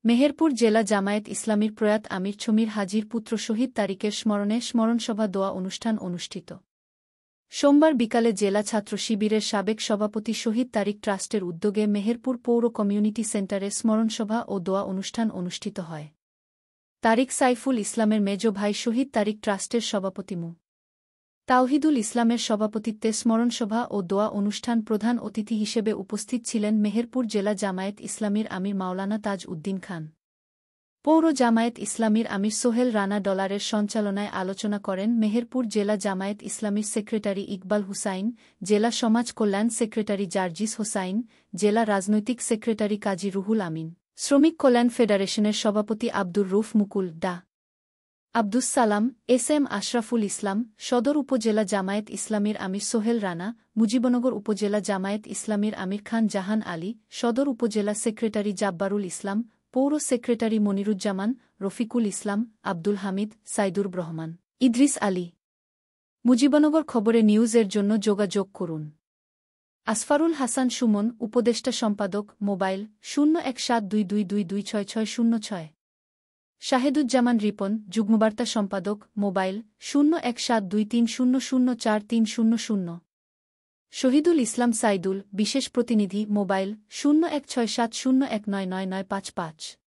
মেহেরপুর জেলা জামায়াত ইসলামীর প্রয়াত আমির ছমির হাজীর পুত্র শহীদ তারিকের স্মরণে স্মরণসভা দোয়া অনুষ্ঠান অনুষ্ঠিত। সোমবার বিকালে জেলা ছাত্র শিবিরের সাবেক সভাপতি শহীদ তারিক ট্রাস্টের উদ্যোগে মেহেরপুর পৌর কমিউনিটি সেন্টারে স্মরণসভা ও দোয়া অনুষ্ঠান অনুষ্ঠিত হয়। তারিক সাইফুল ইসলামের মেজ ভাই শহীদ তারিক ট্রাস্টের সভাপতি মু. তাওহিদুল ইসলামের সভাপতিত্বে স্মরণসভা ও দোয়া অনুষ্ঠান প্রধান অতিথি হিসেবে উপস্থিত ছিলেন মেহেরপুর জেলা জামায়াত ইসলামীর আমির মাওলানা তাজ উদ্দিন খান। পৌর জামায়াত ইসলামীর আমির সোহেল রানা ডলারের সঞ্চালনায় আলোচনা করেন মেহেরপুর জেলা জামায়াত ইসলামীর সেক্রেটারি ইকবাল হুসাইন, জেলা সমাজ কল্যাণ সেক্রেটারি জার্জিস হোসাইন, জেলা রাজনৈতিক সেক্রেটারি কাজী রুহুল আমিন, শ্রমিক কল্যাণ ফেডারেশনের সভাপতি আব্দুর রউফ মুকুল, ডা. আব্দুস সালাম, এস.এম. আশরাফুল ইসলাম, সদর উপজেলা জামায়াত ইসলামীর আমির সোহেল রানা, মুজিবনগর উপজেলা জামায়াত ইসলামীর আমির খান জাহান আলী, সদর উপজেলা সেক্রেটারি জাব্বারুল ইসলাম, পৌর সেক্রেটারি মনিরুজ্জামান, রফিকুল ইসলাম, আব্দুল হামিদ, সাইদুর রহমান, ইদ্রিস আলী। মুজিবনগর খবরে নিউজের জন্য যোগাযোগ করুন। আসফারুল হাসান সুমন, উপদেষ্টা সম্পাদক, মোবাইল 017222266606। শাহেদুজ্জামান রিপন, যুগ্মবার্তা সম্পাদক, মোবাইল 017230043000। শহীদুল ইসলাম সাইদুল, বিশেষ প্রতিনিধি, মোবাইল 016701999955।